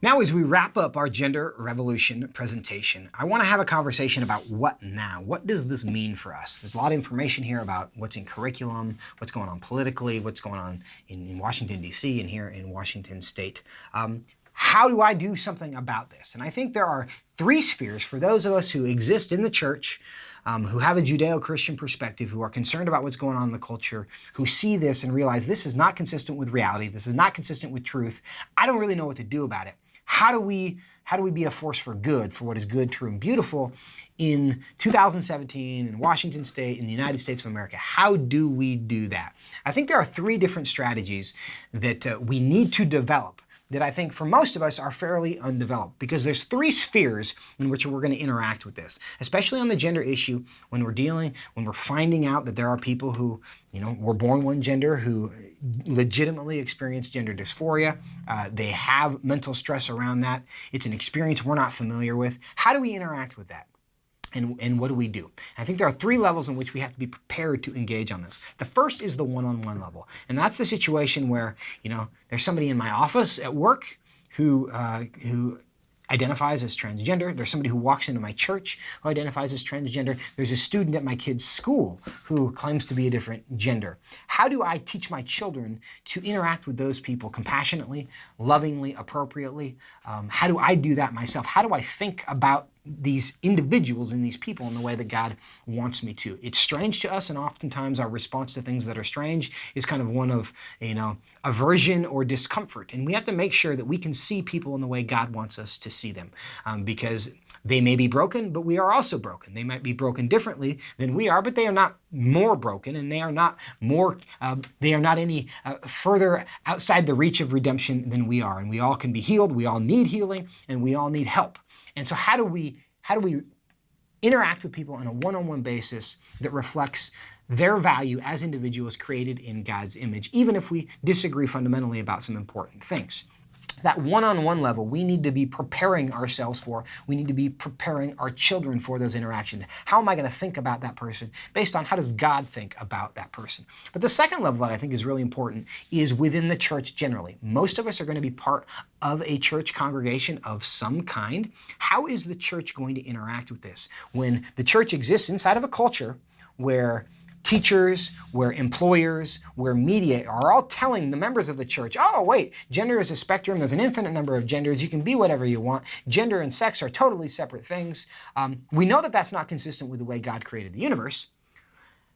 Now, as we wrap up our gender revolution presentation, I want to have a conversation about what now? What does this mean for us? There's a lot of information here about what's in curriculum, what's going on politically, what's going on in Washington, D.C. and here in Washington State. How do I do something about this? And I think there are three spheres for those of us who exist in the church, who have a Judeo-Christian perspective, who are concerned about what's going on in the culture, who see this and realize this is not consistent with reality, this is not consistent with truth. I don't really know what to do about it. How do we be a force for good, for what is good, true, and beautiful in 2017 in Washington State, in the United States of America? How do we do that? I think there are three different strategies that we need to develop that I think for most of us are fairly undeveloped, because there's three spheres in which we're going to interact with this, especially on the gender issue, when we're finding out that there are people who, were born one gender, who legitimately experience gender dysphoria. They have mental stress around that. It's an experience we're not familiar with. How do we interact with that? And what do we do? I think there are three levels in which we have to be prepared to engage on this. The first is the one-on-one level. And that's the situation where, there's somebody in my office at work who identifies as transgender. There's somebody who walks into my church who identifies as transgender. There's a student at my kid's school who claims to be a different gender. How do I teach my children to interact with those people compassionately, lovingly, appropriately? How do I do that myself? How do I think about these individuals and these people in the way that God wants me to? It's strange to us, and oftentimes our response to things that are strange is kind of one of, aversion or discomfort. And we have to make sure that we can see people in the way God wants us to see them, because they may be broken, but we are also broken. They might be broken differently than we are, but they are not more broken, and they are not any further outside the reach of redemption than we are. And we all can be healed. We all need healing, and we all need help. And so how do we interact with people on a one-on-one basis that reflects their value as individuals created in God's image, even if we disagree fundamentally about some important things? That one-on-one level, we need to be preparing ourselves for. We need to be preparing our children for those interactions. How am I going to think about that person based on how does God think about that person? But the second level that I think is really important is within the church generally. Most of us are going to be part of a church congregation of some kind. How is the church going to interact with this? When the church exists inside of a culture where teachers, where employers, where media are all telling the members of the church, oh, wait, gender is a spectrum. There's an infinite number of genders. You can be whatever you want. Gender and sex are totally separate things. We know that that's not consistent with the way God created the universe,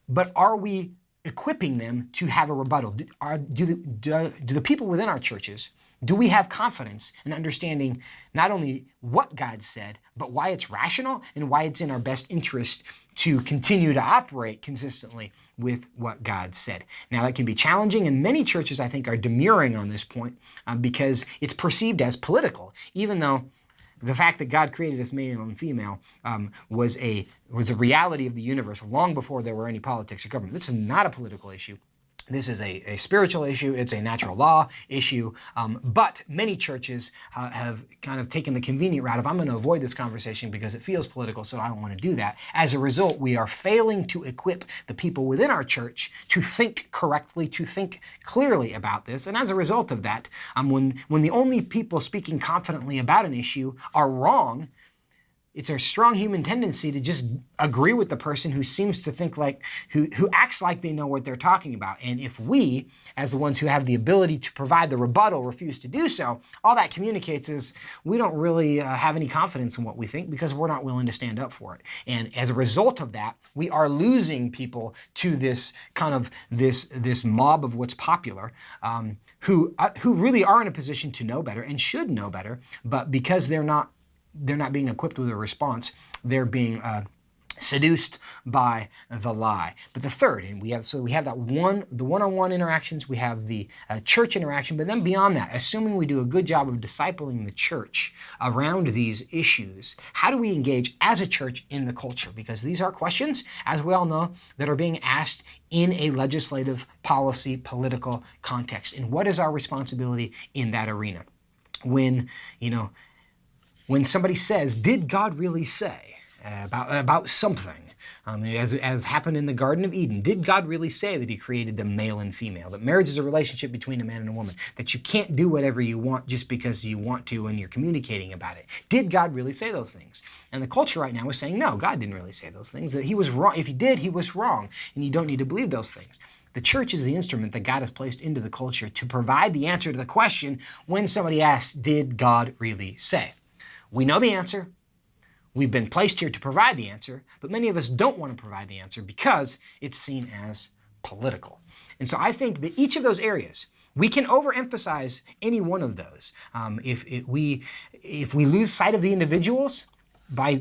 but are we equipping them to have a rebuttal? Do the people within our churches, do we have confidence in understanding not only what God said, but why it's rational and why it's in our best interest to continue to operate consistently with what God said? Now, that can be challenging, and many churches, I think, are demurring on this point because it's perceived as political, even though the fact that God created us male and female was a reality of the universe long before there were any politics or government. This is not a political issue. This is a spiritual issue. It's a natural law issue. But many churches have kind of taken the convenient route of, I'm going to avoid this conversation because it feels political, so I don't want to do that. As a result, we are failing to equip the people within our church to think correctly, to think clearly about this. And as a result of that, when the only people speaking confidently about an issue are wrong, it's a strong human tendency to just agree with the person who seems to think who acts like they know what they're talking about. And if we, as the ones who have the ability to provide the rebuttal, refuse to do so, all that communicates is we don't really have any confidence in what we think because we're not willing to stand up for it. And as a result of that, we are losing people to this kind of this mob of what's popular, who really are in a position to know better and should know better, but because they're not being equipped with a response, they're being seduced by the lie. But the third, and we have the one-on-one interactions, we have the church interaction, but then beyond that, assuming we do a good job of discipling the church around these issues, how do we engage as a church in the culture? Because these are questions, as we all know, that are being asked in a legislative, policy, political context. And what is our responsibility in that arena? When somebody says, did God really say about something? As happened in the Garden of Eden. Did God really say that he created them male and female? That marriage is a relationship between a man and a woman? That you can't do whatever you want just because you want to and you're communicating about it? Did God really say those things? And the culture right now is saying, no, God didn't really say those things. That he was wrong. If he did, he was wrong. And you don't need to believe those things. The church is the instrument that God has placed into the culture to provide the answer to the question when somebody asks, did God really say? We know the answer. We've been placed here to provide the answer, but many of us don't want to provide the answer because it's seen as political. And so I think that each of those areas, we can overemphasize any one of those. If we lose sight of the individuals by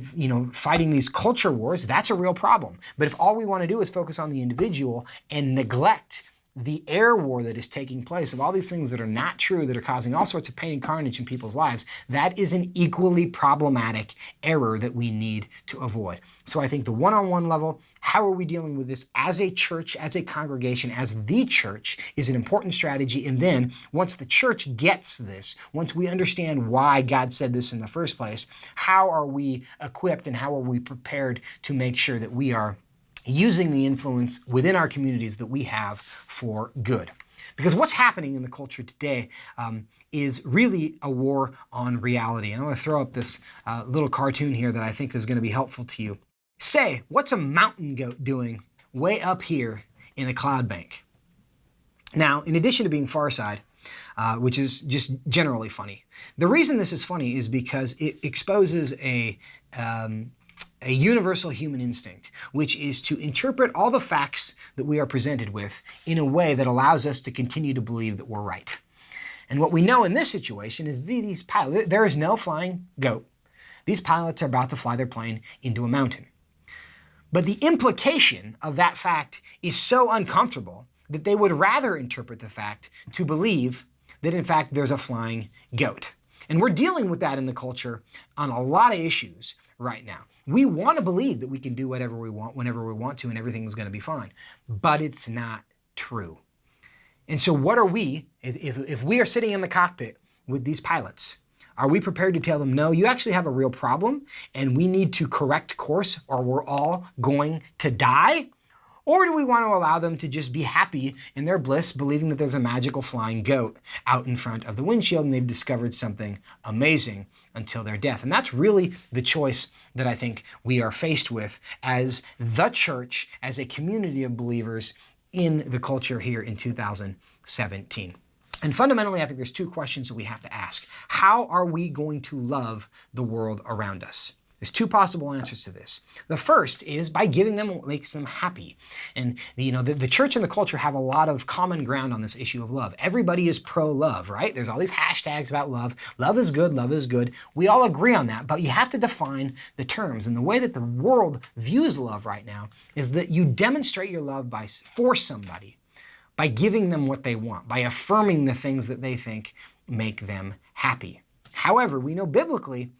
fighting these culture wars, that's a real problem. But if all we want to do is focus on the individual and neglect the air war that is taking place of all these things that are not true, that are causing all sorts of pain and carnage in people's lives, that is an equally problematic error that we need to avoid. So I think the one-on-one level, how are we dealing with this as a church, as a congregation, as the church, is an important strategy. And then once the church gets this, once we understand why God said this in the first place, how are we equipped and how are we prepared to make sure that we are using the influence within our communities that we have for good? Because what's happening in the culture today is really a war on reality. And I want to throw up this little cartoon here that I think is going to be helpful to you. Say, what's a mountain goat doing way up here in a cloud bank? Now, in addition to being Far Side, which is just generally funny, the reason this is funny is because it exposes a universal human instinct, which is to interpret all the facts that we are presented with in a way that allows us to continue to believe that we're right. And what we know in this situation is these pilots, there is no flying goat. These pilots are about to fly their plane into a mountain. But the implication of that fact is so uncomfortable that they would rather interpret the fact to believe that in fact there's a flying goat. And we're dealing with that in the culture on a lot of issues right now. We want to believe that we can do whatever we want, whenever we want to, and everything's going to be fine. But it's not true. And so what are we, if we are sitting in the cockpit with these pilots, are we prepared to tell them, no, you actually have a real problem and we need to correct course or we're all going to die? Or do we want to allow them to just be happy in their bliss, believing that there's a magical flying goat out in front of the windshield and they've discovered something amazing until their death? And that's really the choice that I think we are faced with as the church, as a community of believers in the culture here in 2017. And fundamentally, I think there's two questions that we have to ask. How are we going to love the world around us? There's two possible answers to this. The first is by giving them what makes them happy. And the church and the culture have a lot of common ground on this issue of love. Everybody is pro-love, right? There's all these hashtags about love. Love is good, love is good. We all agree on that, but you have to define the terms. And the way that the world views love right now is that you demonstrate your love for somebody by giving them what they want, by affirming the things that they think make them happy. However, we know biblically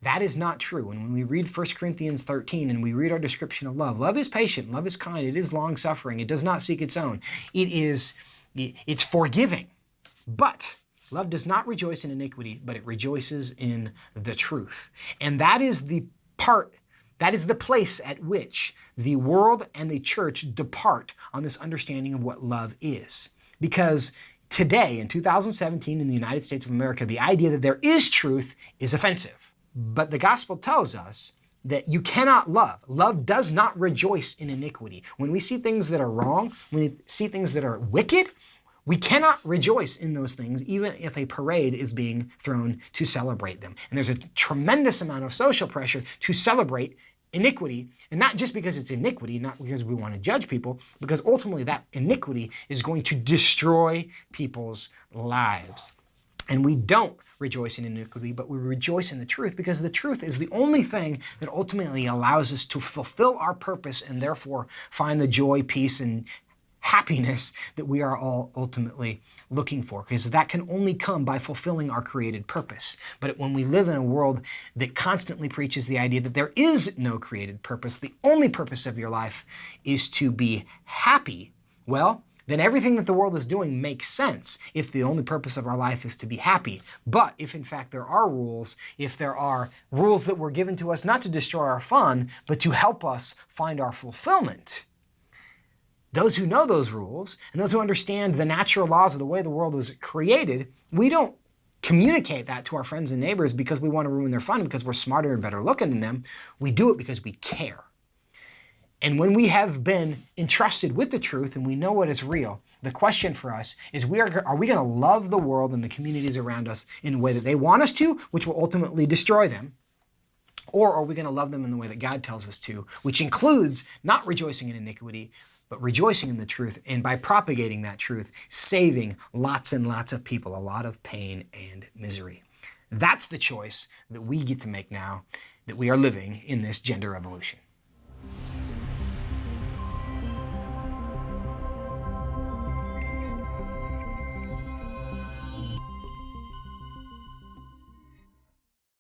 that is not true. And when we read 1 Corinthians 13 and we read our description of love, love is patient, love is kind, it is long-suffering, it does not seek its own. It's forgiving. But love does not rejoice in iniquity, but it rejoices in the truth. And that is the place at which the world and the church depart on this understanding of what love is. Because today, in 2017, in the United States of America, the idea that there is truth is offensive. But the gospel tells us that you cannot love. Love does not rejoice in iniquity. When we see things that are wrong, when we see things that are wicked, we cannot rejoice in those things, even if a parade is being thrown to celebrate them. And there's a tremendous amount of social pressure to celebrate iniquity, and not just because it's iniquity, not because we want to judge people, because ultimately that iniquity is going to destroy people's lives. And we don't rejoice in iniquity, but we rejoice in the truth, because the truth is the only thing that ultimately allows us to fulfill our purpose and therefore find the joy, peace, and happiness that we are all ultimately looking for, because that can only come by fulfilling our created purpose. But when we live in a world that constantly preaches the idea that there is no created purpose, the only purpose of your life is to be happy, well, then everything that the world is doing makes sense if the only purpose of our life is to be happy. But if in fact there are rules, if there are rules that were given to us not to destroy our fun, but to help us find our fulfillment, those who know those rules and those who understand the natural laws of the way the world was created, we don't communicate that to our friends and neighbors because we want to ruin their fun, because we're smarter and better looking than them. We do it because we care. And when we have been entrusted with the truth and we know what is real, the question for us is, are we going to love the world and the communities around us in a way that they want us to, which will ultimately destroy them? Or are we going to love them in the way that God tells us to, which includes not rejoicing in iniquity, but rejoicing in the truth, and by propagating that truth, saving lots and lots of people a lot of pain and misery. That's the choice that we get to make now that we are living in this gender revolution.